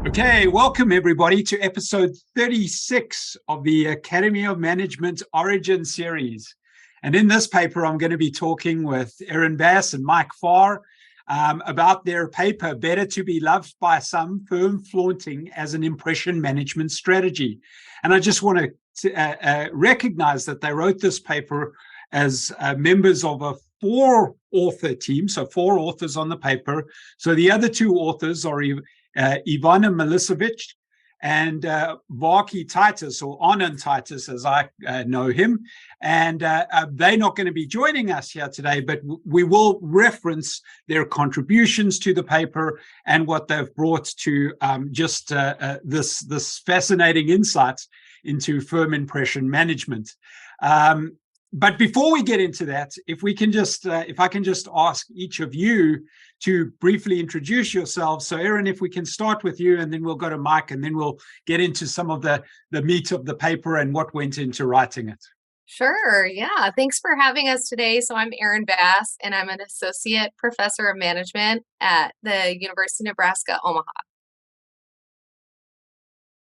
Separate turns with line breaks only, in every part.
Okay, welcome everybody to episode 36 of the Academy of Management Origin series. And in this paper, I'm going to be talking with Erin Bass and Mike Pfarrer about their paper, Better to be Loved by Some, Firm Flaunting as an Impression Management Strategy. And I just want to recognize that they wrote this paper as members of a four-author team, so four authors on the paper. So the other two authors are Ivana, Milosevic, and Varkey, Titus, or Onan Titus, as I know him. And they're not going to be joining us here today, but we will reference their contributions to the paper and what they've brought to this fascinating insight into firm impression management. But before we get into that, if I can just ask each of you to briefly introduce yourselves. So Erin, if we can start with you, and then we'll go to Mike, and then we'll get into some of the meat of the paper and what went into writing it.
Sure. Yeah. Thanks for having us today. So I'm Erin Bass, and I'm an associate professor of management at the University of Nebraska, Omaha.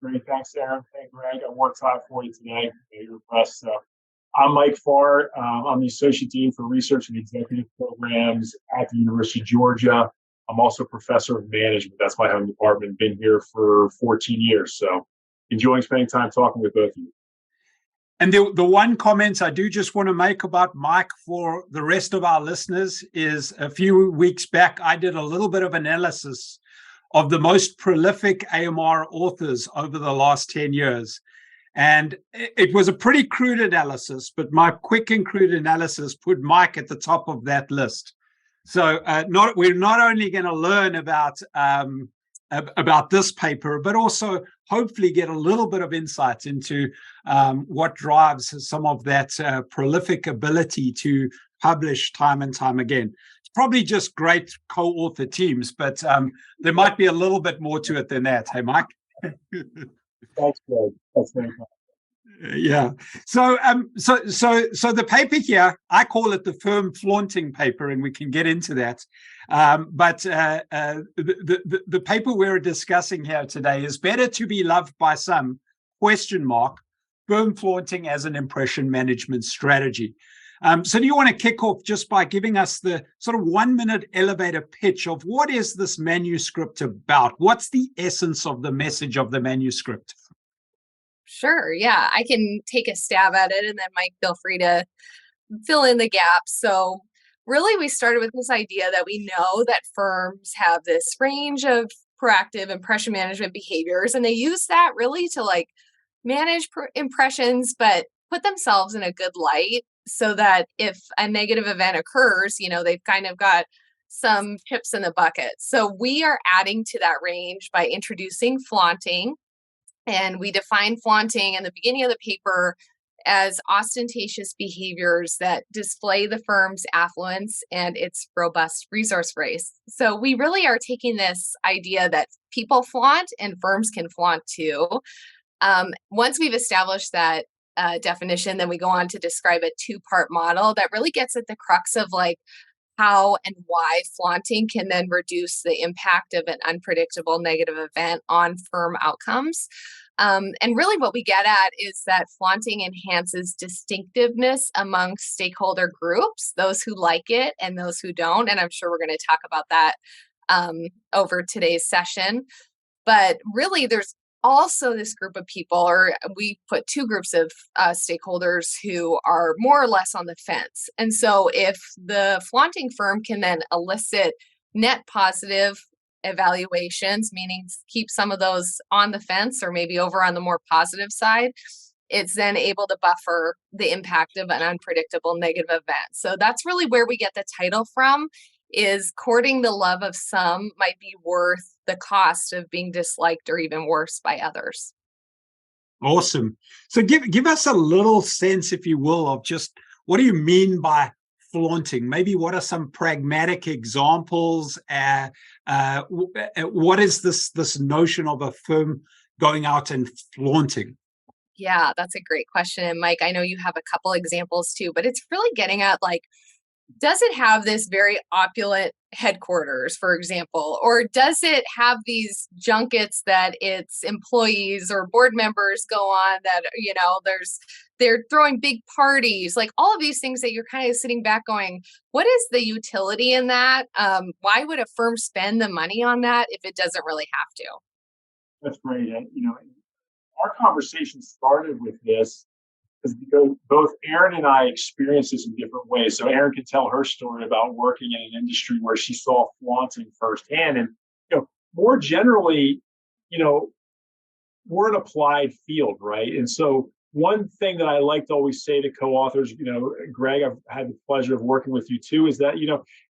Great. Thanks, Erin. Hey, Greg. I worked hard for you today. You're blessed. I'm Mike Pfarrer. I'm the Associate Dean for Research and Executive Programs at the University of Georgia. I'm also a professor of management. That's my home department. Been here for 14 years. So enjoying spending time talking with both of you.
And the one comment I do just want to make about Mike for the rest of our listeners is a few weeks back, I did a little bit of analysis of the most prolific AMR authors over the last 10 years. And it was a pretty crude analysis, but my quick and crude analysis put Mike at the top of that list. So we're not only going to learn about this paper, but also hopefully get a little bit of insight into what drives some of that prolific ability to publish time and time again. It's probably just great co-author teams, but there might be a little bit more to it than that. Hey, Mike?
That's good. That's very good.
Yeah. So the paper here, I call it the firm flaunting paper, and we can get into that. But the paper we're discussing here today is Better to be Loved by Some, ? Firm Flaunting as an Impression Management Strategy. So do you want to kick off just by giving us the sort of 1-minute elevator pitch of what is this manuscript about? What's the essence of the message of the manuscript?
Sure. Yeah, I can take a stab at it, and then Mike, feel free to fill in the gaps. So really, we started with this idea that we know that firms have this range of proactive impression management behaviors, and they use that really to manage impressions, but put themselves in a good light, so that if a negative event occurs, they've kind of got some chips in the bucket. So we are adding to that range by introducing flaunting. And we define flaunting in the beginning of the paper as ostentatious behaviors that display the firm's affluence and its robust resource base. So we really are taking this idea that people flaunt and firms can flaunt too. Once we've established that definition, then we go on to describe a two-part model that really gets at the crux of how and why flaunting can then reduce the impact of an unpredictable negative event on firm outcomes. And really what we get at is that flaunting enhances distinctiveness among stakeholder groups, those who like it and those who don't. And I'm sure we're going to talk about that over today's session. But really, there's also this group of people, or we put two groups of stakeholders who are more or less on the fence. And so if the flaunting firm can then elicit net positive evaluations, meaning keep some of those on the fence or maybe over on the more positive side, it's then able to buffer the impact of an unpredictable negative event. So that's really where we get the title from, is courting the love of some might be worth the cost of being disliked or even worse by others.
Awesome. So give us a little sense, if you will, of just what do you mean by flaunting? Maybe what are some pragmatic examples? What is this notion of a firm going out and flaunting?
Yeah, that's a great question. And Mike, I know you have a couple examples too, but it's really getting at does it have this very opulent headquarters, for example? Or does it have these junkets that its employees or board members go on that, they're throwing big parties, like all of these things that you're kind of sitting back going, what is the utility in that? Why would a firm spend the money on that if it doesn't really have to?
That's great. And, our conversation started with this because both Erin and I experienced this in different ways. So Erin can tell her story about working in an industry where she saw flaunting firsthand. And, more generally, we're an applied field, right? And so one thing that I like to always say to co-authors, Greg, I've had the pleasure of working with you too, is that,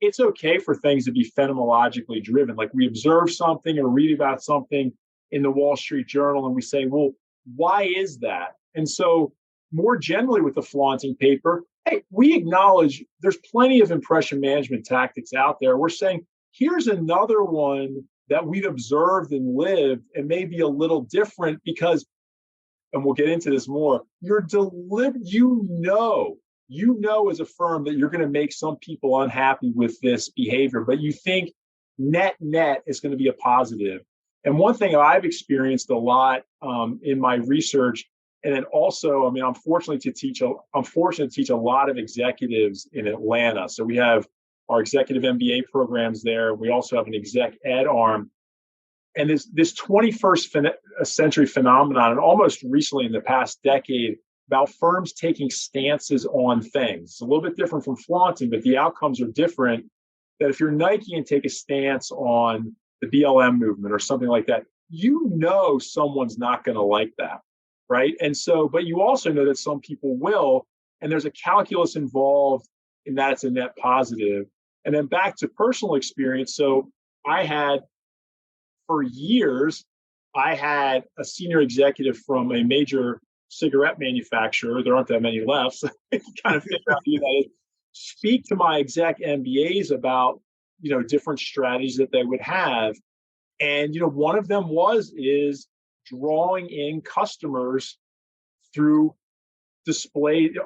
it's okay for things to be phenomenologically driven. Like we observe something or read about something in the Wall Street Journal and we say, well, why is that? And so more generally with the flaunting paper, hey, we acknowledge there's plenty of impression management tactics out there. We're saying, here's another one that we've observed and lived and maybe a little different because, and we'll get into this more, you're deliberate, you know as a firm that you're going to make some people unhappy with this behavior, but you think net is going to be a positive. And one thing I've experienced a lot in my research, and then also, I'm fortunate to teach a lot of executives in Atlanta. So we have our executive MBA programs there. We also have an exec ed arm. And this 21st century phenomenon, and almost recently in the past decade, about firms taking stances on things. It's a little bit different from flaunting, but the outcomes are different. That if you're Nike and take a stance on the BLM movement or something like that, someone's not going to like that. Right. And so, but you also know that some people will, and there's a calculus involved in that it's a net positive. And then back to personal experience. So for years, I had a senior executive from a major cigarette manufacturer. There aren't that many left. So you kind of figure out who that is. Speak to my exec MBAs about, different strategies that they would have. And, one of them is drawing in customers through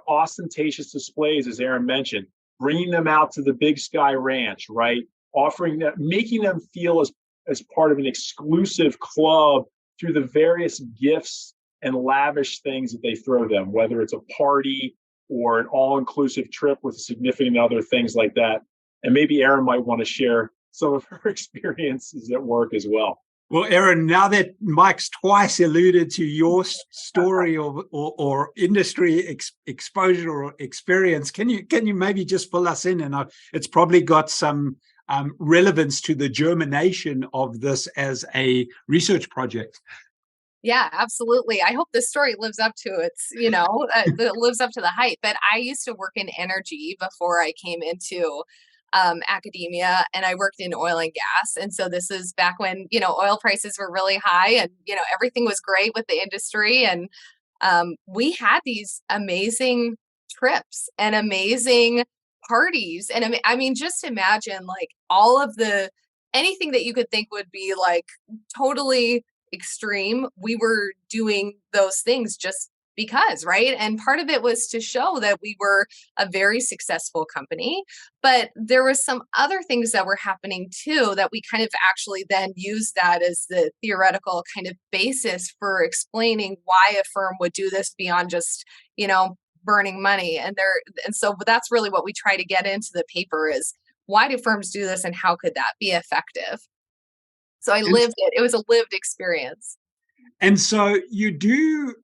ostentatious displays, as Erin mentioned, bringing them out to the Big Sky Ranch, right? Offering that, making them feel as part of an exclusive club through the various gifts and lavish things that they throw them, whether it's a party or an all-inclusive trip with a significant other, things like that. And maybe Erin might want to share some of her experiences at work as well.
Well, Erin, now that Mike's twice alluded to your story or industry exposure or experience, can you maybe just fill us in? And it's probably got some relevance to the germination of this as a research project.
Yeah, absolutely. I hope this story lives up to lives up to the hype. But I used to work in energy before I came into academia, and I worked in oil and gas. And so this is back when, oil prices were really high and, everything was great with the industry. And we had these amazing trips and amazing parties. And just imagine like all of anything that you could think would be like totally extreme. We were doing those things just because, right? And part of it was to show that we were a very successful company, but there was some other things that were happening too, that we kind of actually then used that as the theoretical kind of basis for explaining why a firm would do this beyond just, burning money. And so that's really what we try to get into the paper is, why do firms do this and how could that be effective? So I lived it. It was a lived experience.
And so you do,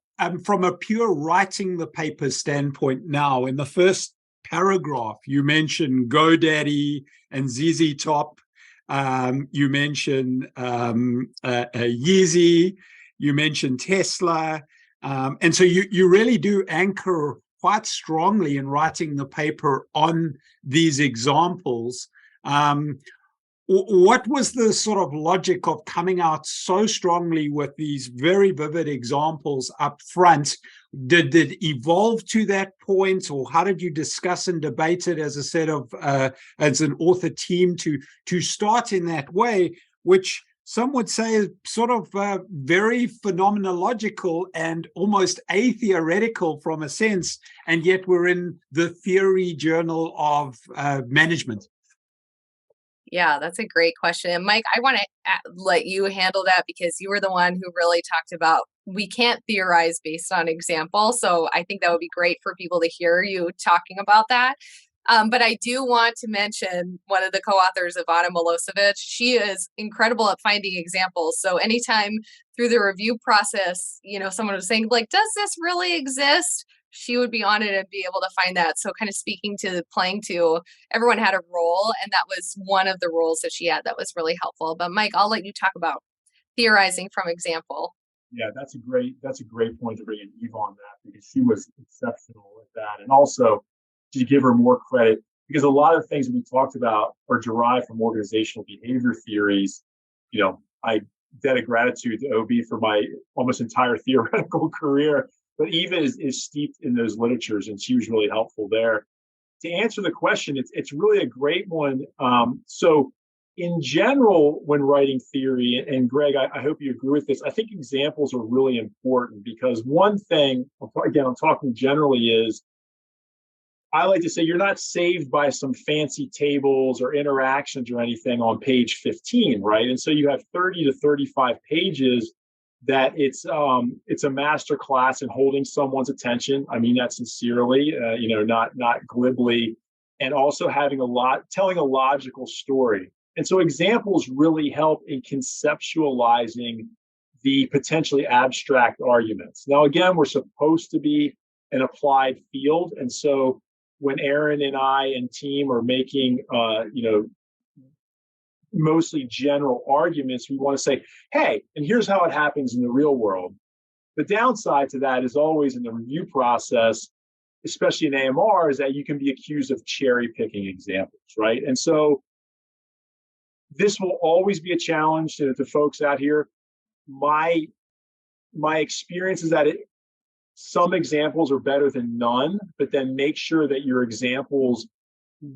from a pure writing the paper standpoint now, in the first paragraph, you mention GoDaddy and ZZ Top. You mention Yeezy. You mention Tesla. And so you really do anchor quite strongly in writing the paper on these examples. What was the sort of logic of coming out so strongly with these very vivid examples up front? Did it evolve to that point, or how did you discuss and debate it as a set of as an author team to start in that way, which some would say is sort of very phenomenological and almost atheoretical from a sense, and yet we're in the theory journal of management?
Yeah, that's a great question. And Mike, I want to let you handle that because you were the one who really talked about we can't theorize based on example. So I think that would be great for people to hear you talking about that. But I do want to mention one of the co-authors, Ivana Milosevic. She is incredible at finding examples. So anytime through the review process, someone was saying, like, does this really exist? She would be on it and be able to find that. So kind of speaking to playing to, everyone had a role, and that was one of the roles that she had that was really helpful. But Mike, I'll let you talk about theorizing from example.
Yeah, that's a great point to bring in Eve on that, because she was exceptional at that. And also to give her more credit, because a lot of the things we talked about are derived from organizational behavior theories. I debt of gratitude to OB for my almost entire theoretical career, but Eva is steeped in those literatures, and she was really helpful there. To answer the question, it's really a great one. So in general, when writing theory, and Greg, I hope you agree with this, I think examples are really important, because one thing, again, I'm talking generally, is I like to say you're not saved by some fancy tables or interactions or anything on page 15, right? And so you have 30 to 35 pages that it's a master class in holding someone's attention. I mean that sincerely, not glibly, and also telling a logical story. And so examples really help in conceptualizing the potentially abstract arguments. Now, again, we're supposed to be an applied field, and so when Erin and I and team are making, mostly general arguments, we want to say, hey, and here's how it happens in the real world. The downside to that is always in the review process, especially in AMR, is that you can be accused of cherry picking examples, right? And so this will always be a challenge to folks out here. My experience is that some examples are better than none, but then make sure that your examples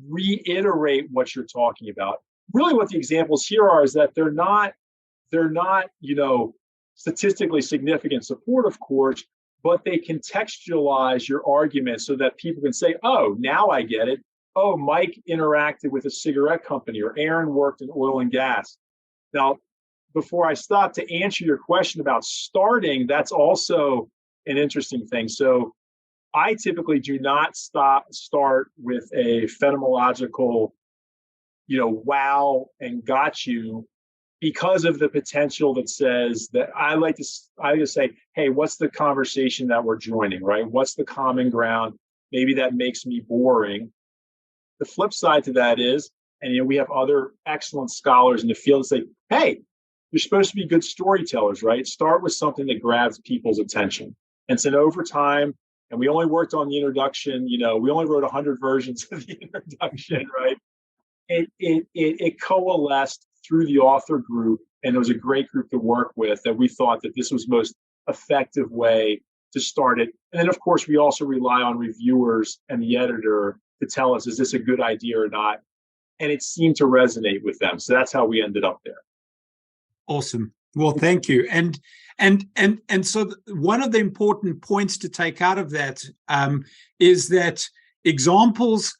reiterate what you're talking about. Really what the examples here are is that they're not statistically significant support, of course, but they contextualize your argument so that people can say, oh, now I get it. Oh, Mike interacted with a cigarette company, or Erin worked in oil and gas. Now, before I stop, to answer your question about starting, that's also an interesting thing. So I typically do not start with a phenomenological, wow and got you, because of the potential that says that I just say, hey, what's the conversation that we're joining, right? What's the common ground? Maybe that makes me boring. The flip side to that is, and we have other excellent scholars in the field that say, hey, you're supposed to be good storytellers, right? Start with something that grabs people's attention. And so over time, and we only worked on the introduction, we only wrote 100 versions of the introduction, right? It coalesced through the author group, and it was a great group to work with, that we thought that this was the most effective way to start it. And then, of course, we also rely on reviewers and the editor to tell us, is this a good idea or not? And it seemed to resonate with them. So that's how we ended up there.
Awesome. Well, thank you. And so one of the important points to take out of that is that examples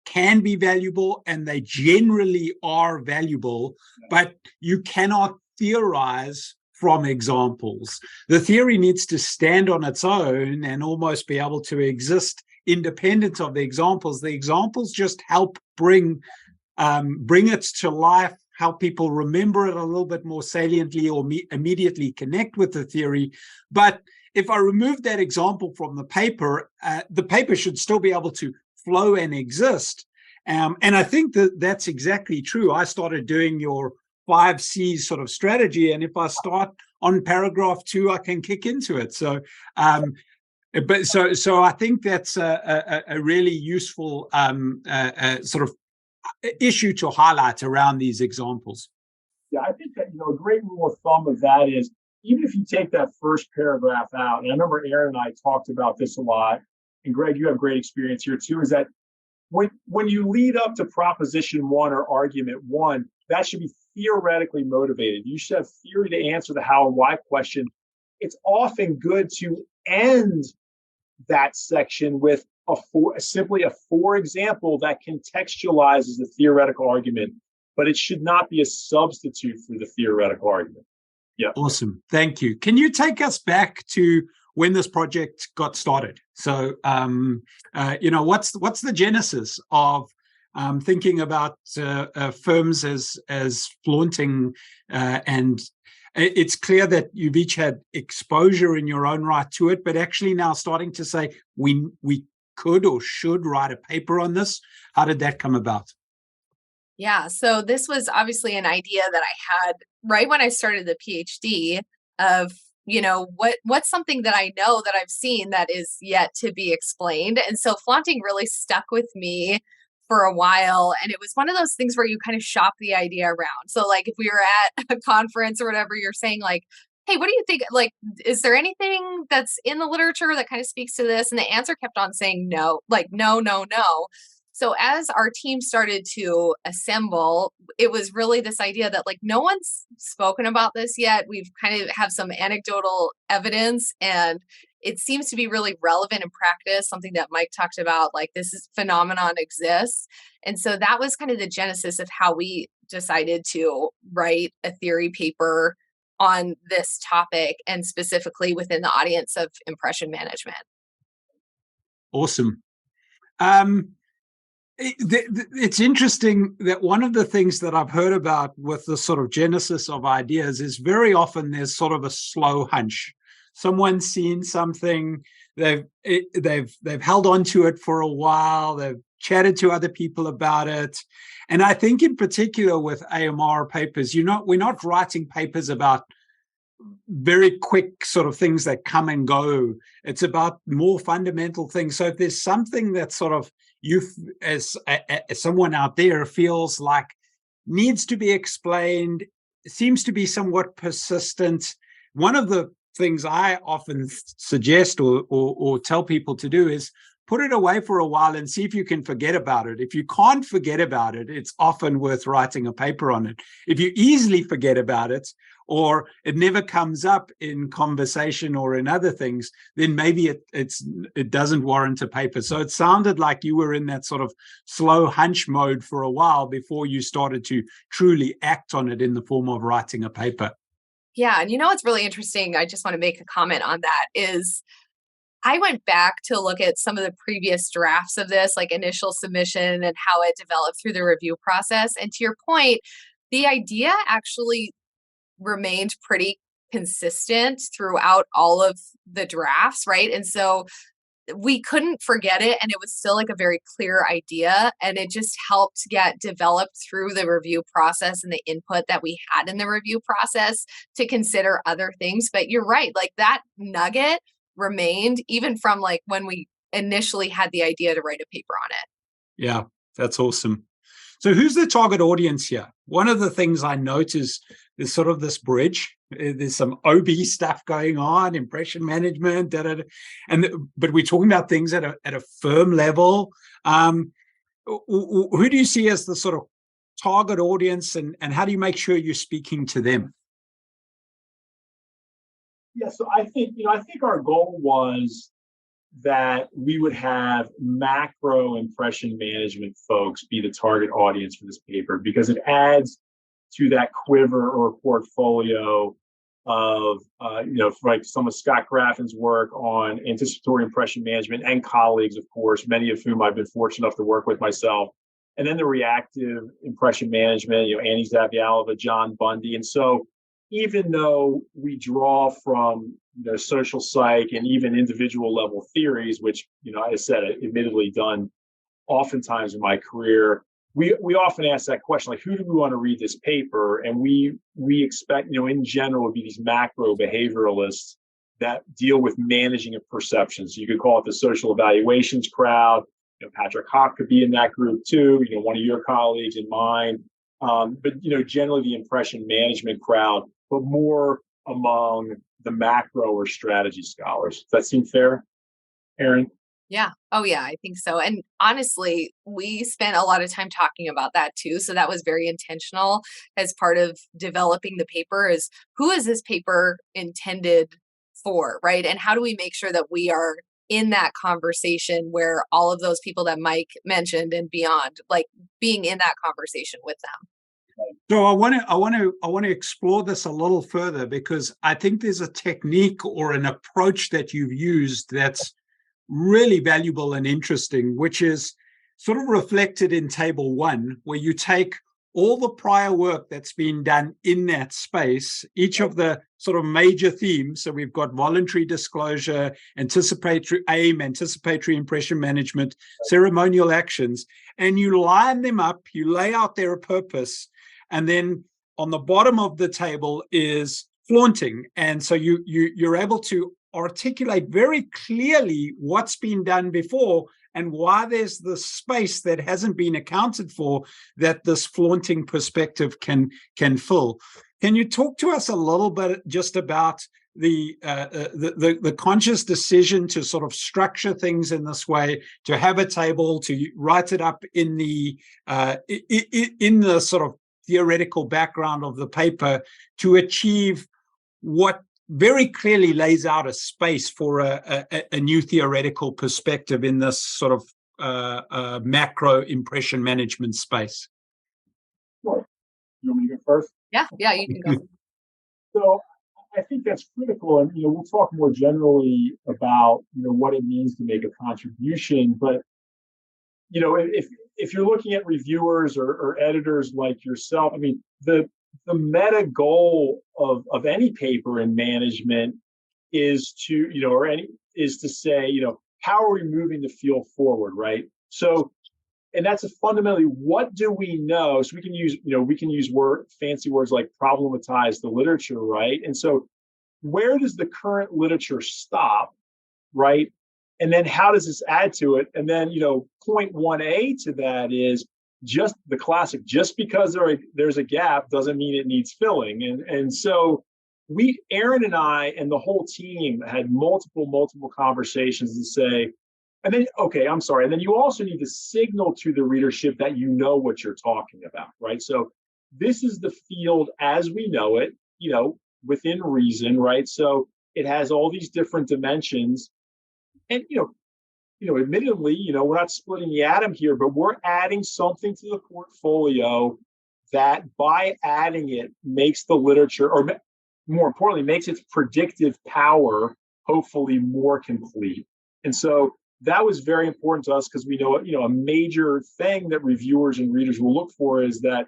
can be valuable, and they generally are valuable, but you cannot theorize from examples. The theory needs to stand on its own and almost be able to exist independent of the examples. The examples just help bring it to life, help people remember it a little bit more saliently, or immediately connect with the theory. But if I remove that example from the paper should still be able to flow and exist. And I think that's exactly true. I started doing your 5 C's sort of strategy, and if I start on paragraph 2, I can kick into it. So so I think that's a really useful sort of issue to highlight around these examples.
Yeah, I think that a great rule of thumb of that is, even if you take that first paragraph out, and I remember Erin and I talked about this a lot, and Greg, you have great experience here too, is that when you lead up to proposition 1 or argument 1, that should be theoretically motivated. You should have theory to answer the how and why question. It's often good to end that section with simply a for example that contextualizes the theoretical argument. but it should not be a substitute for the theoretical argument. Yeah.
Awesome. Thank you. Can you take us back to when this project got started? So, what's the genesis of thinking about firms as Flaunting, and it's clear that you've each had exposure in your own right to it, but actually now starting to say we could or should write a paper on this. How did that come about?
Yeah, so this was obviously an idea that I had right when I started the PhD of, what's something that I know that I've seen that is yet to be explained. And so flaunting really stuck with me for a while. And it was one of those things where you kind of shop the idea around. So like if we were at a conference or whatever, you're saying like, hey, what do you think? Like, is there anything that's in the literature that kind of speaks to this? And the answer kept on saying no, like no, no, no. So as our team started to assemble, it was really this idea that like no one's spoken about this yet. We've kind of have some anecdotal evidence, and it seems to be really relevant in practice, something that Mike talked about, like this phenomenon exists. And so that was kind of the genesis of how we decided to write a theory paper on this topic, and specifically within the audience of impression management.
Awesome. It's interesting that one of the things that I've heard about with the sort of genesis of ideas is very often there's sort of a slow hunch. Someone's seen something, they've held on to it for a while, they've chatted to other people about it. And I think in particular with AMR papers, we're not writing papers about very quick sort of things that come and go. It's about more fundamental things. So if there's something that sort of you as someone out there feels like needs to be explained, seems to be somewhat persistent, one of the things I often suggest or tell people to do is put it away for a while and see if you can forget about it. If you can't forget about it, it's often worth writing a paper on it. If you easily forget about it, or it never comes up in conversation or in other things, then maybe it doesn't warrant a paper. So it sounded like you were in that sort of slow hunch mode for a while before you started to truly act on it in the form of writing a paper.
Yeah, and what's really interesting, I just want to make a comment on that, is I went back to look at some of the previous drafts of this, like initial submission and how it developed through the review process. And to your point, the idea actually remained pretty consistent throughout all of the drafts, right? And so we couldn't forget it, and it was still like a very clear idea, and it just helped get developed through the review process and the input that we had in the review process to consider other things. But you're right, like that nugget remained even from like when we initially had the idea to write a paper on it.
Yeah, that's awesome. So who's the target audience here? One of the things I notice is sort of this bridge. There's some OB stuff going on, impression management, but we're talking about things at a firm level. Who do you see as the sort of target audience, and how do you make sure you're speaking to them?
Yeah, so I think our goal was that we would have macro impression management folks be the target audience for this paper, because it adds to that quiver or portfolio of, like some of Scott Graffin's work on anticipatory impression management, and colleagues, of course, many of whom I've been fortunate enough to work with myself. And then the reactive impression management, Annie Zavialova, John Bundy. And so even though we draw from social psych and even individual level theories, which, I said, admittedly done oftentimes in my career, we often ask that question, like, who do we want to read this paper? And we expect, in general, would be these macro behavioralists that deal with managing of perceptions. So you could call it the social evaluations crowd. Patrick Hawk could be in that group too, one of your colleagues and mine. But, generally the impression management crowd, but more among the macro or strategy scholars. Does that seem fair, Erin?
Yeah. Oh, yeah, I think so. And honestly, we spent a lot of time talking about that too. So that was very intentional as part of developing the paper, is who is this paper intended for, right? And how do we make sure that we are in that conversation where all of those people that Mike mentioned and beyond, like being in that conversation with them?
So I want to explore this a little further, because I think there's a technique or an approach that you've used that's really valuable and interesting, which is sort of reflected in table 1, where you take all the prior work that's been done in that space, each of the sort of major themes. So we've got voluntary disclosure, anticipatory aim, anticipatory impression management, ceremonial actions, and you line them up, you lay out their purpose, and then on the bottom of the table is flaunting. And so you're able to articulate very clearly what's been done before and why there's the space that hasn't been accounted for that this flaunting perspective can fill. Can you talk to us a little bit just about the conscious decision to sort of structure things in this way, to have a table, to write it up in the sort of theoretical background of the paper, to achieve what very clearly lays out a space for a new theoretical perspective in this sort of macro impression management space?
Sure. You want me to go first?
Yeah, you can go.
So I think that's critical, and we'll talk more generally about what it means to make a contribution. But if you're looking at reviewers or editors like yourself, I mean, the meta goal of any paper in management is to say, how are we moving the field forward, right? So, and that's fundamentally, what do we know? So we can use fancy words like problematize the literature, right? And so where does the current literature stop, right? And then how does this add to it? And then, point 1A to that is just the classic, just because there's a gap doesn't mean it needs filling. And so Erin and I and the whole team had multiple conversations to say, and then, okay, I'm sorry. And then you also need to signal to the readership that you know what you're talking about, right? So this is the field as we know it, within reason, right? So it has all these different dimensions. And, admittedly, we're not splitting the atom here, but we're adding something to the portfolio that by adding it makes the literature, or more importantly, makes its predictive power hopefully more complete. And so that was very important to us, because we know, a major thing that reviewers and readers will look for is that,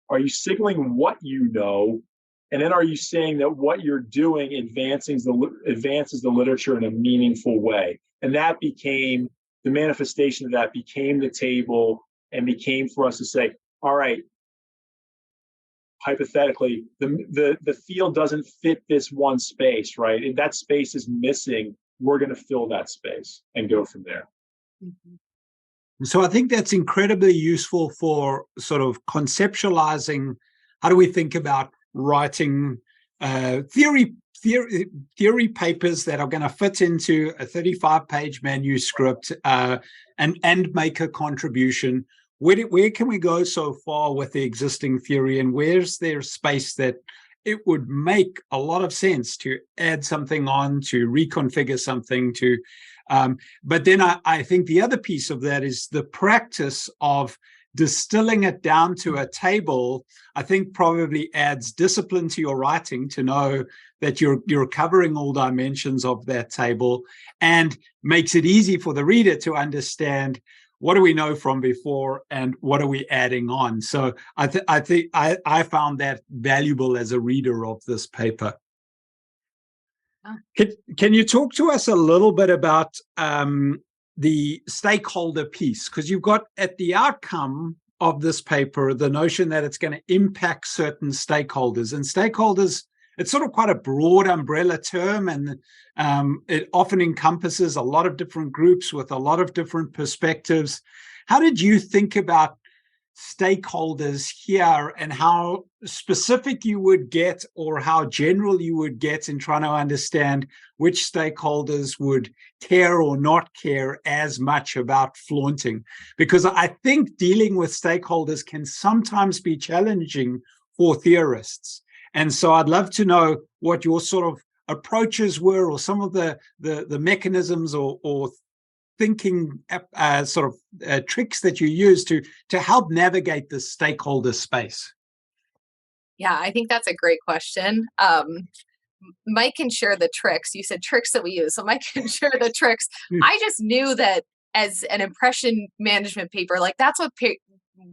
are you signaling what you know? And then are you saying that what you're doing advances the literature in a meaningful way? And that became, the manifestation of that became the table, and became for us to say, all right, hypothetically, the field doesn't fit this one space, right? And that space is missing. We're going to fill that space and go from there.
Mm-hmm. So I think that's incredibly useful for sort of conceptualizing, how do we think about writing theory papers that are going to fit into a 35-page manuscript and make a contribution. Where can we go so far with the existing theory, and where's there space that it would make a lot of sense to add something on, to reconfigure something, but then I think the other piece of that is the practice of distilling it down to a table. I think probably adds discipline to your writing, to know that you're covering all dimensions of that table, and makes it easy for the reader to understand, what do we know from before and what are we adding on? So I think I found that valuable as a reader of this paper. Can you talk to us a little bit about the stakeholder piece? Because you've got at the outcome of this paper the notion that it's going to impact certain stakeholders. And stakeholders, it's sort of quite a broad umbrella term, and it often encompasses a lot of different groups with a lot of different perspectives. How did you think about stakeholders here, and how specific you would get, or how general you would get, in trying to understand which stakeholders would care or not care as much about flaunting? Because I think dealing with stakeholders can sometimes be challenging for theorists. And so I'd love to know what your sort of approaches were, or some of the mechanisms or thinking tricks that you use to help navigate the stakeholder space.
Yeah, I think that's a great question. Mike can share the tricks. You said tricks that we use. So Mike can share the tricks. I just knew that as an impression management paper, like that's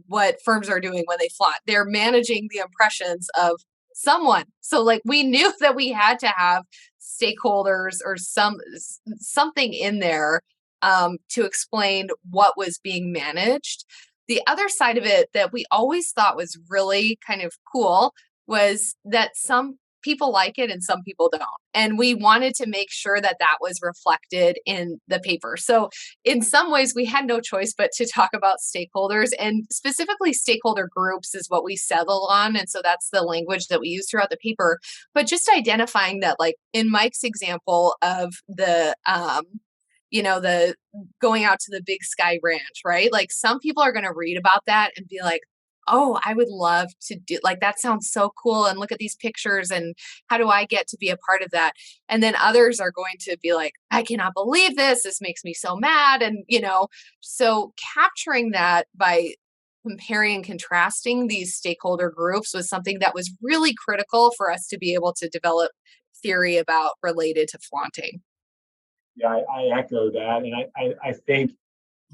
what firms are doing when they flaunt. They're managing the impressions of someone. So like we knew that we had to have stakeholders or something in there to explain what was being managed. The other side of it that we always thought was really kind of cool was that some people like it and some people don't. And we wanted to make sure that that was reflected in the paper. So in some ways we had no choice but to talk about stakeholders, and specifically stakeholder groups is what we settle on. And so that's the language that we use throughout the paper. But just identifying that, like in Mike's example of the going out to the Big Sky Ranch, right? Like some people are going to read about that and be like, oh, I would love to do, like, that sounds so cool. And look at these pictures and how do I get to be a part of that? And then others are going to be like, I cannot believe this. This makes me so mad. And, so capturing that by comparing and contrasting these stakeholder groups was something that was really critical for us to be able to develop theory about related to flaunting.
Yeah, I echo that. And I think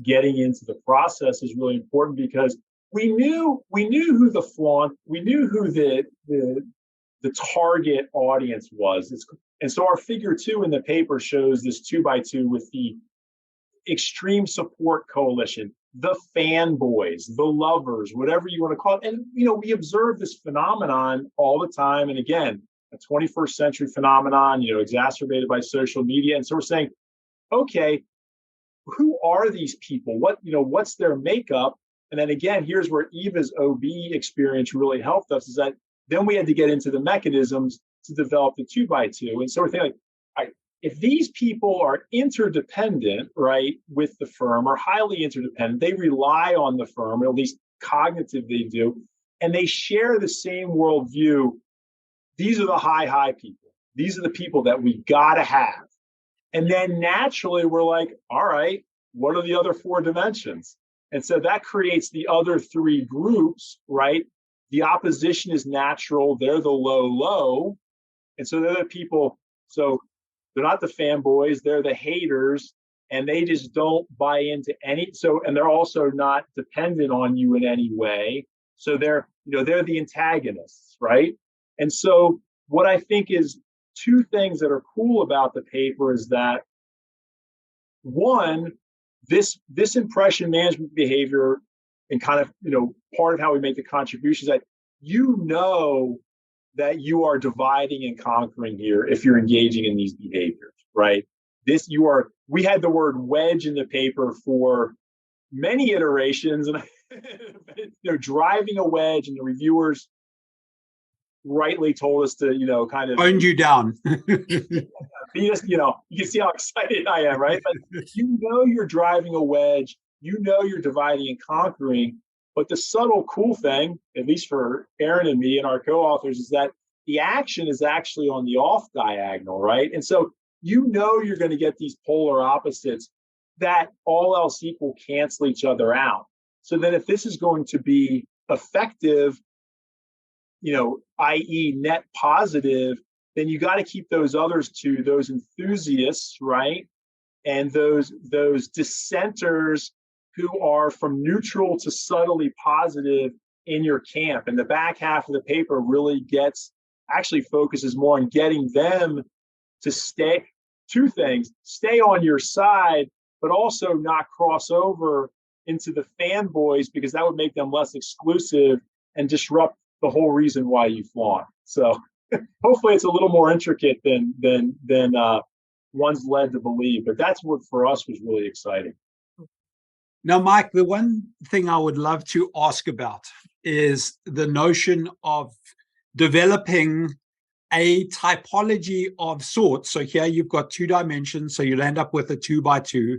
getting into the process is really important because we knew who the target audience was. And so our figure 2 in the paper shows this 2x2 with the extreme support coalition, the fanboys, the lovers, whatever you want to call it. And we observe this phenomenon all the time. And again, a 21st century phenomenon, exacerbated by social media. And so we're saying, okay, who are these people? What's their makeup? And then again, here's where Eva's OB experience really helped us, is that then we had to get into the mechanisms to develop the 2x2. And so we're thinking, if these people are interdependent, right, with the firm, or highly interdependent, they rely on the firm, or at least cognitive they do, and they share the same worldview, these are the high people. These are the people that we got to have. And then naturally, we're like, all right, what are the other 4 dimensions? And so that creates the other 3 groups, right? The opposition is natural. They're the low. And so they're the people. So they're not the fanboys. They're the haters. And they just don't buy into any. So, and they're also not dependent on you in any way. So they're the antagonists, right? And so what I think is 2 things that are cool about the paper is that, one, this impression management behavior and kind of, part of how we make the contributions, that that you are dividing and conquering here if you're engaging in these behaviors, right? We had the word wedge in the paper for many iterations, and driving a wedge, and the reviewers rightly told us to, kind of
owned you down.
You can see how excited I am, right? But you're driving a wedge, you're dividing and conquering. But the subtle cool thing, at least for Erin and me and our co-authors, is that the action is actually on the off diagonal, right? And so you're going to get these polar opposites that all else equal cancel each other out. So then if this is going to be effective, i.e. net positive, then you got to keep those others 2, those enthusiasts, right? And those dissenters who are from neutral to subtly positive in your camp. And the back half of the paper really focuses more on getting them to stay, 2 things, stay on your side, but also not cross over into the fanboys, because that would make them less exclusive and disrupt the whole reason why you flaunt. So hopefully it's a little more intricate than one's led to believe, but that's what for us was really exciting.
Now, Mike, the one thing I would love to ask about is the notion of developing a typology of sorts. So here you've got 2 dimensions, so you'll end up with a 2x2.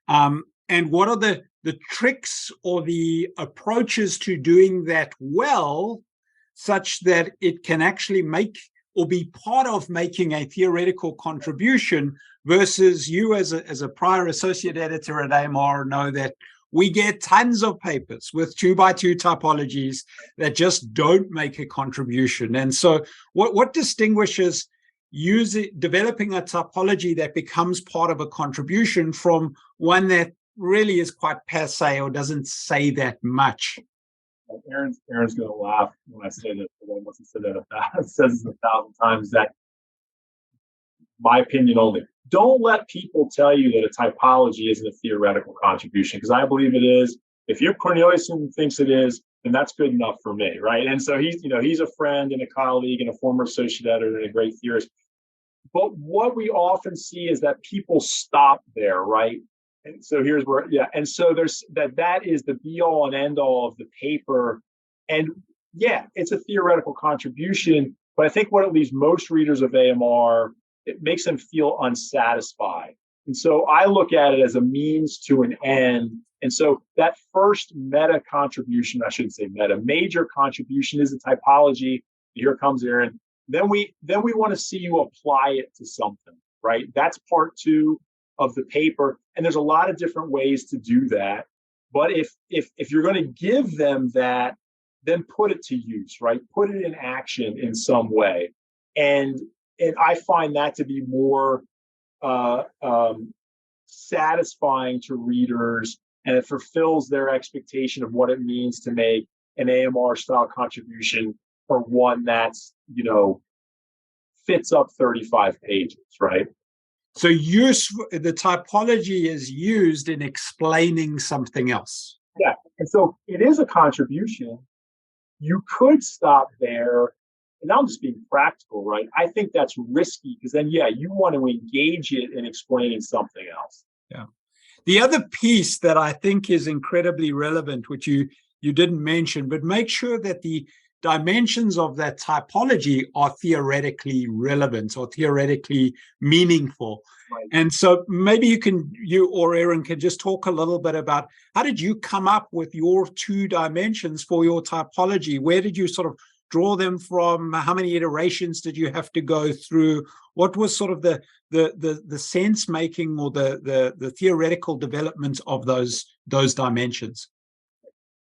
And what are the tricks or the approaches to doing that well, such that it can actually make or be part of making a theoretical contribution, versus you as a prior associate editor at AMR know that we get tons of papers with 2x2 typologies that just don't make a contribution. And so what distinguishes developing a typology that becomes part of a contribution from one that really is quite passé or doesn't say that much?
Erin's going to laugh when I say this, but I must have said that says it 1,000 times, that my opinion only. Don't let people tell you that a typology isn't a theoretical contribution, because I believe it is. If your Corneliuson thinks it is, then that's good enough for me, right? And so he's a friend and a colleague and a former associate editor and a great theorist. But what we often see is that people stop there, right? And so here's where, and so there's that is the be all and end all of the paper. And it's a theoretical contribution, but I think what it leaves most readers of AMR, it makes them feel unsatisfied. And so I look at it as a means to an end. And so that first meta contribution, I shouldn't say meta, major contribution is a typology. Here comes Erin. Then we want to see you apply it to something, right? That's part 2 of the paper. And there's a lot of different ways to do that. But if you're going to give them that, then put it to use, right? Put it in action in some way. And I find that to be more satisfying to readers, and it fulfills their expectation of what it means to make an AMR style contribution, or one that's, fits up 35 pages, right?
So the typology is used in explaining something else.
Yeah, and so it is a contribution. You could stop there. And I'm just being practical, right? I think that's risky, because then, you want to engage it in explaining something else.
Yeah. The other piece that I think is incredibly relevant, which you didn't mention, but make sure that the dimensions of that typology are theoretically relevant or theoretically meaningful. Right. And so maybe you or Erin can just talk a little bit about, how did you come up with your 2 dimensions for your typology? Where did you sort of draw them from? How many iterations did you have to go through? What was sort of the sense making or the theoretical development of those dimensions?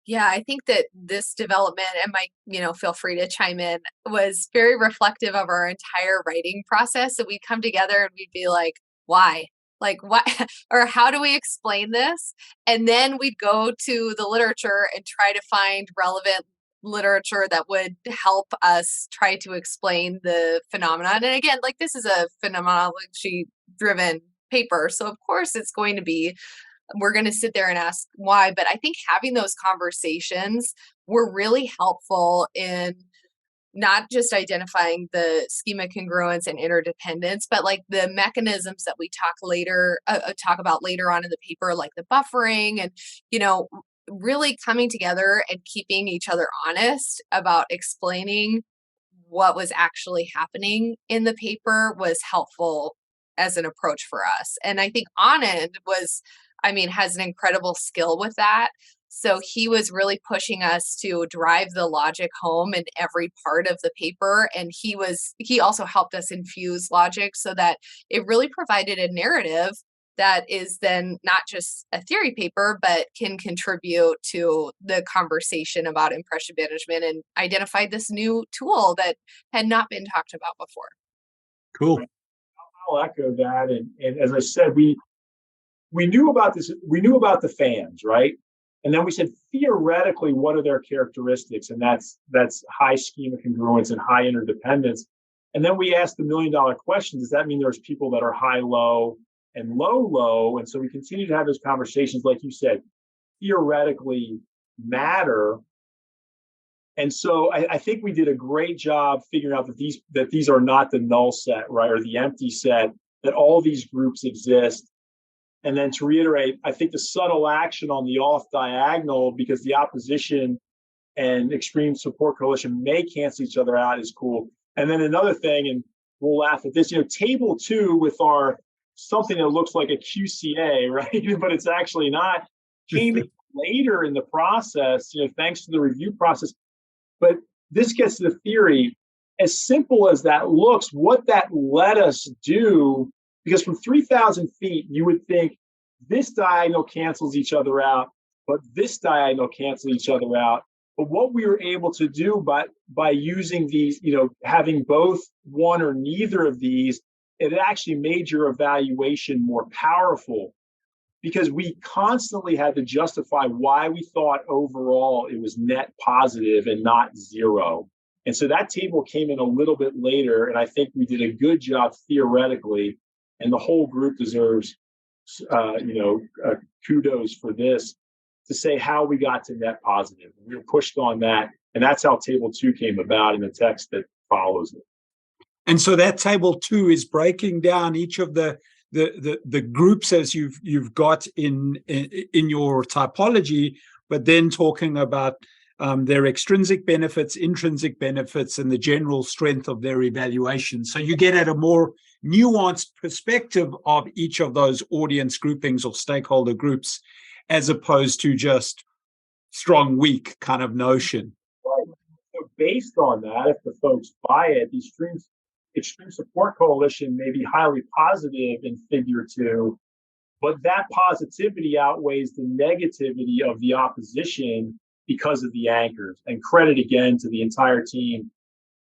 Yeah, I think that this development, and Mike, feel free to chime in, was very reflective of our entire writing process. So we'd come together and we'd be like, why? Like, what, or how do we explain this? And then we'd go to the literature and try to find relevant literature that would help us try to explain the phenomenon. And again, like, this is a phenomenology driven paper. So of course we're going to sit there and ask why. But I think having those conversations were really helpful in not just identifying the schema congruence and interdependence, but like the mechanisms that we talk about later on in the paper, like the buffering and, really coming together and keeping each other honest about explaining what was actually happening in the paper was helpful as an approach for us. And I think Anand has an incredible skill with that. So he was really pushing us to drive the logic home in every part of the paper. And he also helped us infuse logic so that it really provided a narrative that is then not just a theory paper, but can contribute to the conversation about impression management and identify this new tool that had not been talked about before.
Cool.
I'll echo that. And as I said, we knew about this. We knew about the fans, right? And then we said, theoretically, what are their characteristics? And that's high schema congruence and high interdependence. And then we asked the $1 million question: does that mean there's people that are high, low, and low, low? And so we continue to have those conversations, like you said, theoretically matter. And so I think we did a great job figuring out that these are not the null set, right, or the empty set, that all these groups exist. And then to reiterate, I think the subtle action on the off diagonal, because the opposition and extreme support coalition may cancel each other out, is cool. And then another thing, and we'll laugh at this, table 2 with our something that looks like a QCA, right? But it's actually not, came in later in the process, thanks to the review process. But this gets to the theory. As simple as that looks, what that let us do, because from 3,000 feet, you would think this diagonal cancels each other out, but this diagonal cancel each other out. But what we were able to do by using these, having both one or neither of these, it actually made your evaluation more powerful, because we constantly had to justify why we thought overall it was net positive and not zero. And so that table came in a little bit later, and I think we did a good job theoretically, and the whole group deserves, kudos for this, to say how we got to net positive. We were pushed on that, and that's how table 2 came about in the text that follows it.
And so that table 2 is breaking down each of the groups as you've got in your typology, but then talking about their extrinsic benefits, intrinsic benefits, and the general strength of their evaluation. So you get at a more nuanced perspective of each of those audience groupings or stakeholder groups, as opposed to just strong, weak kind of notion.
Right. So based on that, if the folks buy it, the Extreme Support Coalition may be highly positive in figure 2, but that positivity outweighs the negativity of the opposition because of the anchors. And credit again to the entire team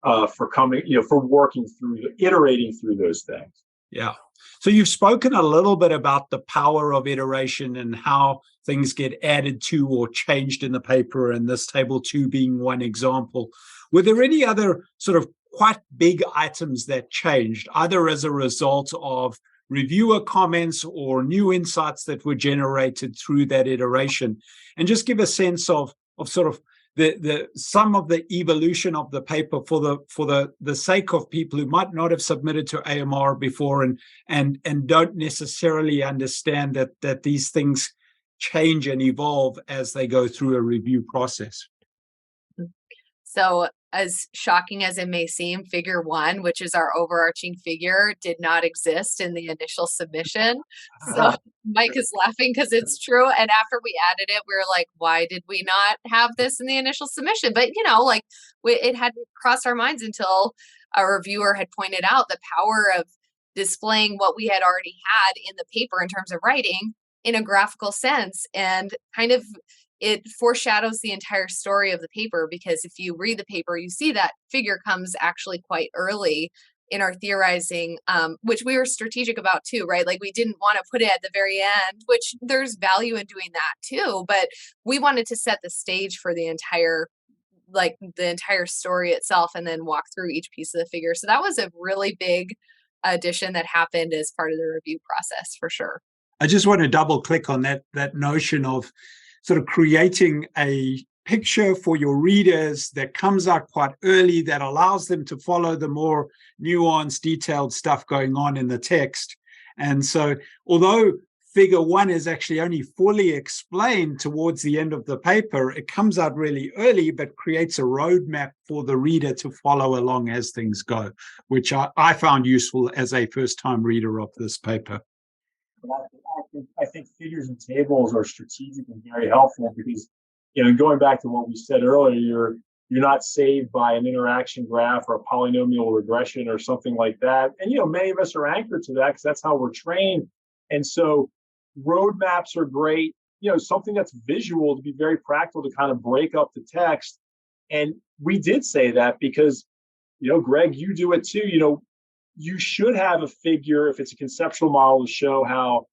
for coming, for working through, iterating through those things.
Yeah. So you've spoken a little bit about the power of iteration and how things get added to or changed in the paper, and this table 2 being one example. Were there any other sort of quite big items that changed, either as a result of reviewer comments or new insights that were generated through that iteration? And just give a sense of sort of the some of the evolution of the paper for the sake of people who might not have submitted to AMR before and don't necessarily understand that these things change and evolve as they go through a review process.
So, as shocking as it may seem, figure 1, which is our overarching figure, did not exist in the initial submission. So Mike is laughing because it's true. And after we added it, we were like, why did we not have this in the initial submission? But, it hadn't crossed our minds until a reviewer had pointed out the power of displaying what we had already had in the paper in terms of writing in a graphical sense, and kind of it foreshadows the entire story of the paper, because if you read the paper, you see that figure comes actually quite early in our theorizing, which we were strategic about too, right? Like we didn't want to put it at the very end, which there's value in doing that too, but we wanted to set the stage for the entire story itself and then walk through each piece of the figure. So that was a really big addition that happened as part of the review process for sure.
I just want to double click on that notion of sort of creating a picture for your readers that comes out quite early, that allows them to follow the more nuanced, detailed stuff going on in the text. And so, although figure 1 is actually only fully explained towards the end of the paper, it comes out really early, but creates a roadmap for the reader to follow along as things go, which I found useful as a first-time reader of this paper.
I think figures and tables are strategic and very helpful because, going back to what we said earlier, you're not saved by an interaction graph or a polynomial regression or something like that. And, many of us are anchored to that because that's how we're trained. And so roadmaps are great, something that's visual to be very practical to kind of break up the text. And we did say that because, Greg, you do it too. You should have a figure, if it's a conceptual model, to show how,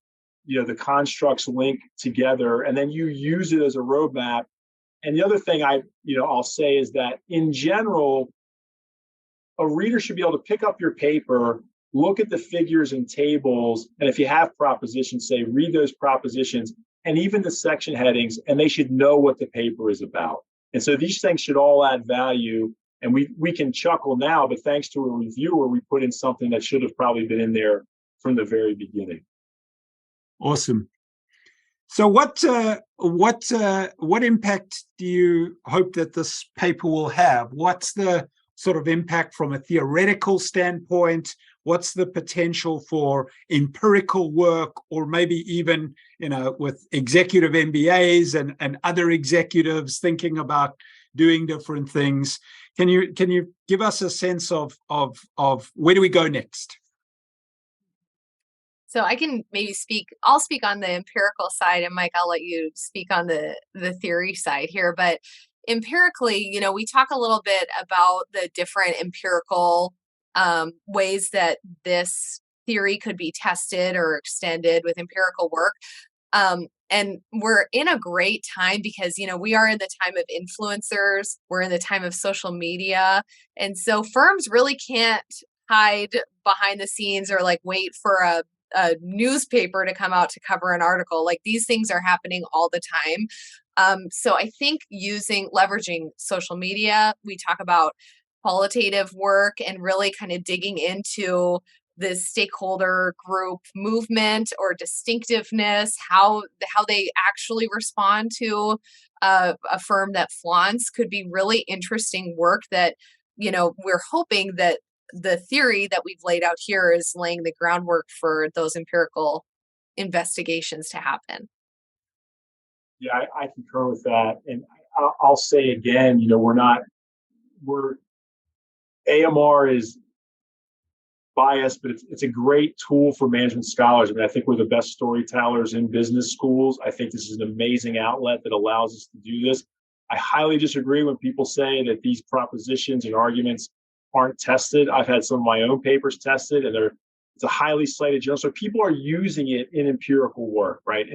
the constructs link together, and then you use it as a roadmap. And the other thing I'll say is that in general, a reader should be able to pick up your paper, look at the figures and tables, and if you have propositions, say, read those propositions and even the section headings, and they should know what the paper is about. And so these things should all add value. And we can chuckle now, but thanks to a reviewer, we put in something that should have probably been in there from the very beginning.
Awesome. So what impact do you hope that this paper will have? What's the sort of impact from a theoretical standpoint? What's the potential for empirical work, or maybe even, with executive MBAs and other executives thinking about doing different things? Can you give us a sense of where do we go next?
So I can maybe I'll speak on the empirical side, and Mike, I'll let you speak on the theory side here. But empirically, we talk a little bit about the different empirical ways that this theory could be tested or extended with empirical work. And we're in a great time because, we are in the time of influencers, we're in the time of social media. And so firms really can't hide behind the scenes or like wait for a newspaper to come out to cover an article. Like these things are happening all the time. So I think leveraging social media, we talk about qualitative work and really kind of digging into the stakeholder group movement or distinctiveness, how they actually respond to a firm that flaunts could be really interesting work that, we're hoping that the theory that we've laid out here is laying the groundwork for those empirical investigations to happen.
Yeah, I concur with that. And I'll say again, AMR is biased, but it's a great tool for management scholars. I mean, I think we're the best storytellers in business schools. I think this is an amazing outlet that allows us to do this. I highly disagree when people say that these propositions and arguments aren't tested. I've had some of my own papers tested, and it's a highly cited journal. So people are using it in empirical work, right?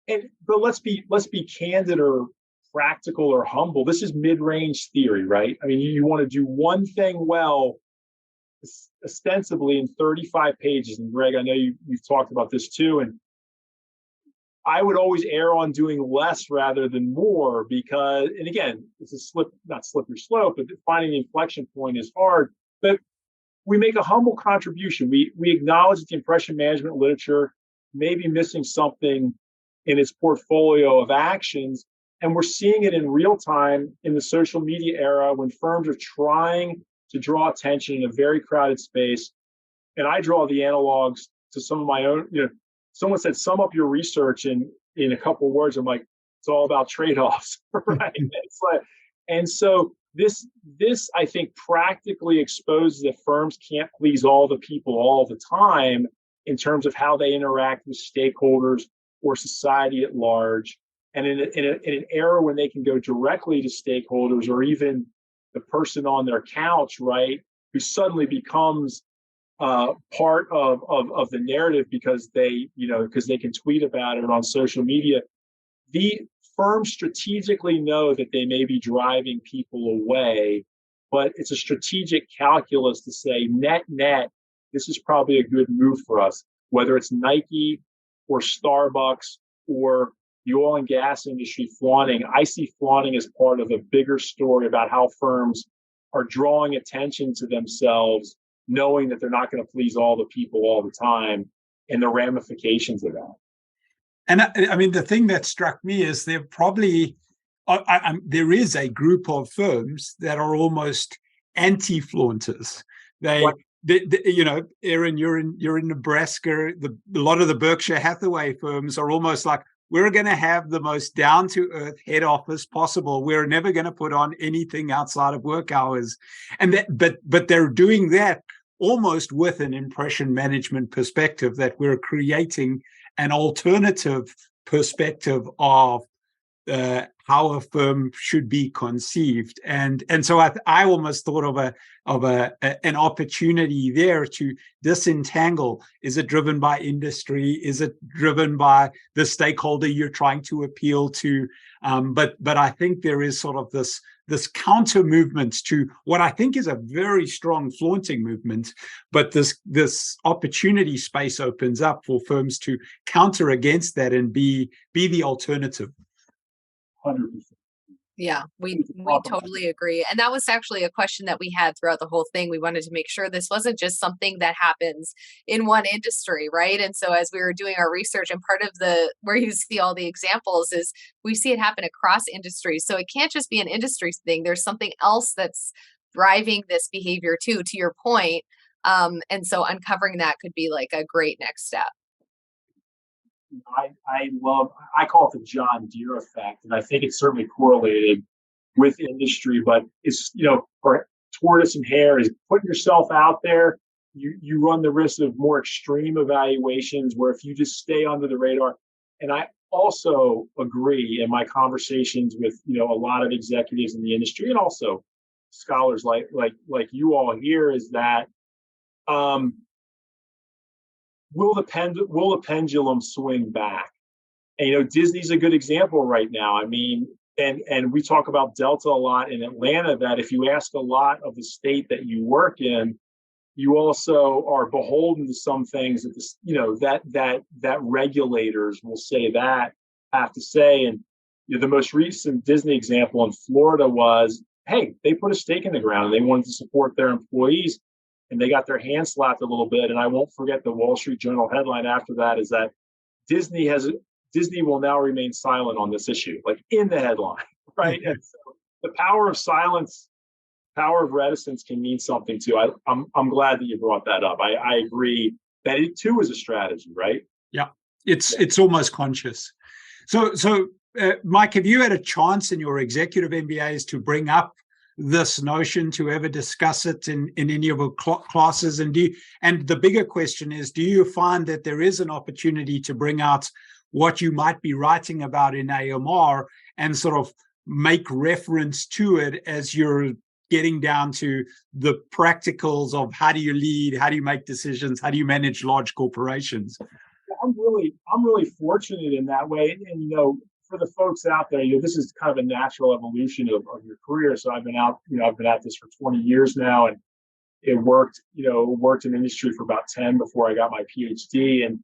But let's be candid or practical or humble. This is mid-range theory, right? I mean, you want to do one thing well, ostensibly in 35 pages. And Greg, I know you've talked about this too. And I would always err on doing less rather than more because, and again, it's not slippery slope, but finding the inflection point is hard. But we make a humble contribution. We acknowledge that the impression management literature may be missing something in its portfolio of actions. And we're seeing it in real time in the social media era when firms are trying to draw attention in a very crowded space. And I draw the analogs to some of my own, someone said, sum up your research in a couple of words. I'm like, it's all about trade-offs, right? It's like, and so this, I think, practically exposes that firms can't please all the people all the time in terms of how they interact with stakeholders or society at large. And in an era when they can go directly to stakeholders or even the person on their couch, right, who suddenly becomes part of the narrative because they can tweet about it on social media. The firms strategically know that they may be driving people away, but it's a strategic calculus to say net, this is probably a good move for us, whether it's Nike or Starbucks or the oil and gas industry flaunting. I see flaunting as part of a bigger story about how firms are drawing attention to themselves, knowing that they're not going to please all the people all the time, and the ramifications of that.
And I mean, the thing that struck me is there is a group of firms that are almost anti-flaunters. Erin, you're in Nebraska. A lot of the Berkshire Hathaway firms are almost like, we're going to have the most down-to-earth head office possible. We're never going to put on anything outside of work hours, but they're doing that almost with an impression management perspective, that we're creating an alternative perspective of how a firm should be conceived, and so I almost thought of an opportunity there to disentangle. Is it driven by industry? Is it driven by the stakeholder you're trying to appeal to? But I think there is sort of this counter movement to what I think is a very strong flaunting movement, but this opportunity space opens up for firms to counter against that and be the alternative.
100%.
Yeah, we totally agree. And that was actually a question that we had throughout the whole thing. We wanted to make sure this wasn't just something that happens in one industry, right? And so as we were doing our research, and part of where you see all the examples is we see it happen across industries. So it can't just be an industry thing. There's something else that's driving this behavior too, to your point. And so uncovering that could be like a great next step.
I call it the John Deere effect, and I think it's certainly correlated with industry, but it's, for tortoise and hare is putting yourself out there, you run the risk of more extreme evaluations where if you just stay under the radar. And I also agree in my conversations with a lot of executives in the industry and also scholars like you all here is that will the pendulum swing back? And Disney's a good example right now. I mean, and we talk about Delta a lot in Atlanta, that if you ask a lot of the state that you work in, you also are beholden to some things that regulators will have to say. And the most recent Disney example in Florida was, hey, they put a stake in the ground and they wanted to support their employees, and they got their hands slapped a little bit. And I won't forget the Wall Street Journal headline after that is that Disney will now remain silent on this issue, like in the headline, right? And so the power of silence, power of reticence can mean something too. I'm glad that you brought that up. I agree that it too is a strategy, right?
Yeah, it's almost conscious. So Mike, have you had a chance in your executive MBAs to bring up this notion, to ever discuss it in any of your classes? And the bigger question is, do you find that there is an opportunity to bring out what you might be writing about in AMR and sort of make reference to it as you're getting down to the practicals of how do you lead, how do you make decisions, how do you manage large corporations?
I'm really fortunate in that way. And for the folks out there, this is kind of a natural evolution of your career. So I've been at this for 20 years now, and it worked in industry for about 10 before I got my PhD. And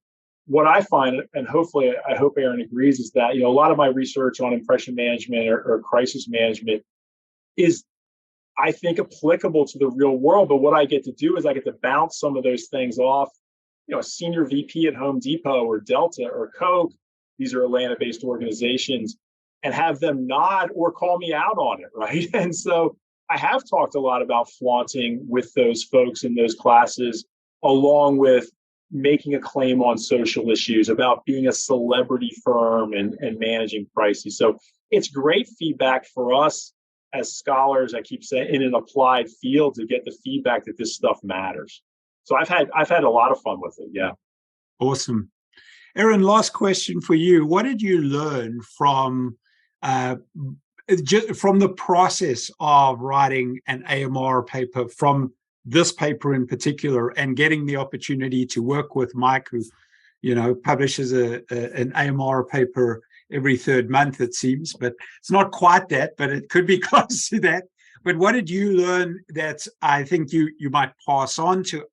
what I find, and hopefully I hope Erin agrees, is that a lot of my research on impression management or crisis management is, I think, applicable to the real world. But what I get to do is I get to bounce some of those things off, a senior VP at Home Depot or Delta or Coke. These are Atlanta-based organizations, and have them nod or call me out on it, right? And so I have talked a lot about flaunting with those folks in those classes, along with making a claim on social issues, about being a celebrity firm and managing crises. So it's great feedback for us as scholars, I keep saying, in an applied field, to get the feedback that this stuff matters. So I've had a lot of fun with it. Yeah.
Awesome. Erin, last question for you. What did you learn from the process of writing an AMR paper, from this paper in particular, and getting the opportunity to work with Mike, who, publishes an AMR paper every third month, it seems, but it's not quite that, but it could be close to that. But what did you learn that I think you might pass on to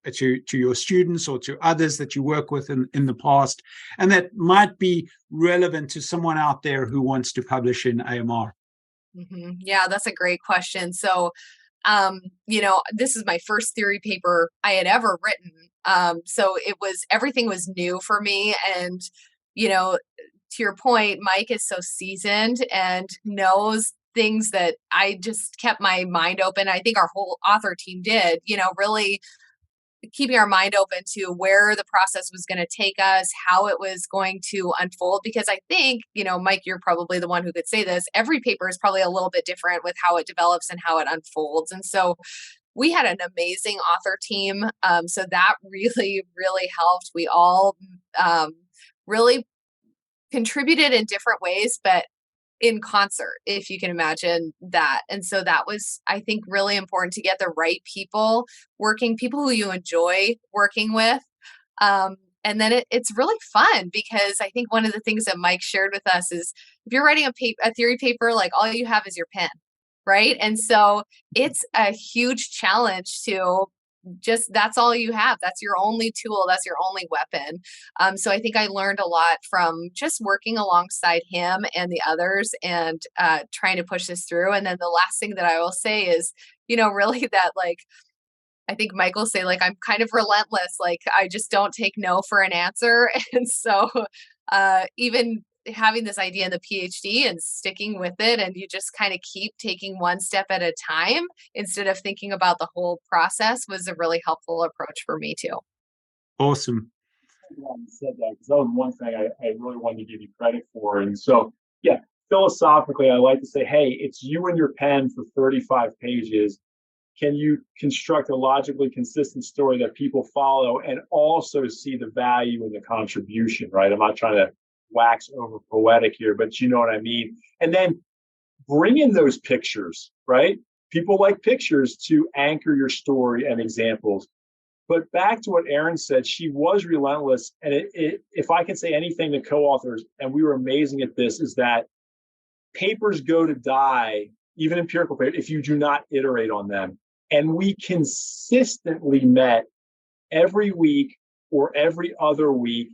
your students or to others that you work with in the past, and that might be relevant to someone out there who wants to publish in AMR?
Mm-hmm. Yeah, that's a great question. So, this is my first theory paper I had ever written. So everything was new for me. And, to your point, Mike is so seasoned and knows things that I just kept my mind open. I think our whole author team did, really keeping our mind open to where the process was going to take us, how it was going to unfold. Because I think, Mike, you're probably the one who could say this. Every paper is probably a little bit different with how it develops and how it unfolds. And so we had an amazing author team. So that really, really helped. We all really contributed in different ways, but in concert, if you can imagine that. And so that was, I think, really important to get the right people working, people who you enjoy working with. And then it's really fun, because I think one of the things that Mike shared with us is, if you're writing a theory paper, like, all you have is your pen, right? And so it's a huge challenge to that's all you have. That's your only tool. That's your only weapon. So I think I learned a lot from just working alongside him and the others, and trying to push this through. And then the last thing that I will say is, really that, like, I think Mike will say, like, I'm kind of relentless. Like, I just don't take no for an answer. And so even having this idea in the PhD and sticking with it, and you just kind of keep taking one step at a time instead of thinking about the whole process, was a really helpful approach for me too.
Awesome.
I'm glad you said that, because that was one thing I really wanted to give you credit for. And so, yeah, philosophically, I like to say, hey, it's you and your pen for 35 pages. can you construct a logically consistent story that people follow and also see the value in the contribution, right? I'm not trying to wax over poetic here, but you know what I mean. And then bring in those pictures, right? People like pictures to anchor your story and examples. But back to what Erin said, she was relentless. And if I can say anything to co-authors, and we were amazing at this, is that papers go to die, even empirical papers, if you do not iterate on them. And we consistently met every week or every other week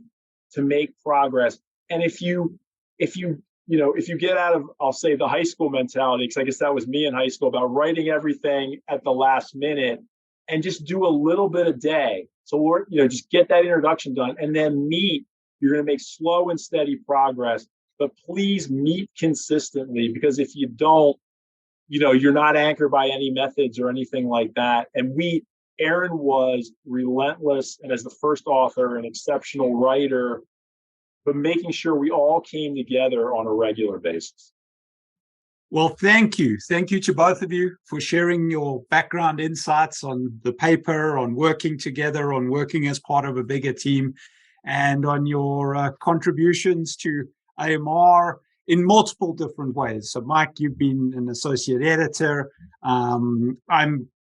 to make progress. And if you get out of, I'll say, the high school mentality, because I guess that was me in high school, about writing everything at the last minute, and just do a little bit a day. So we're, just get that introduction done and then meet. You're going to make slow and steady progress, but please meet consistently, because if you don't, you're not anchored by any methods or anything like that. And Erin was relentless, and as the first author, an exceptional writer, but making sure we all came together on a regular basis.
Well, thank you. Thank you to both of you for sharing your background insights on the paper, on working together, on working as part of a bigger team, and on your contributions to AMR in multiple different ways. So, Mike, you've been an associate editor. I'm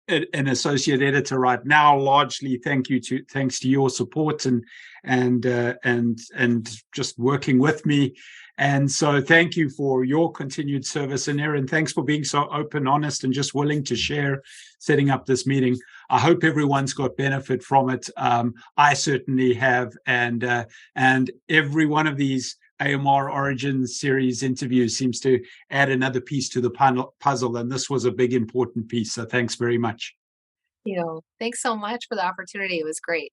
an associate editor right now, largely thanks to your support and just working with me. And so thank you for your continued service. And Erin, thanks for being so open, honest, and just willing to share setting up this meeting. I hope everyone's got benefit from it. I certainly have. And every one of these AMR Origins series interviews seems to add another piece to the puzzle. And this was a big, important piece. So thanks very much.
Thanks so much for the opportunity. It was great.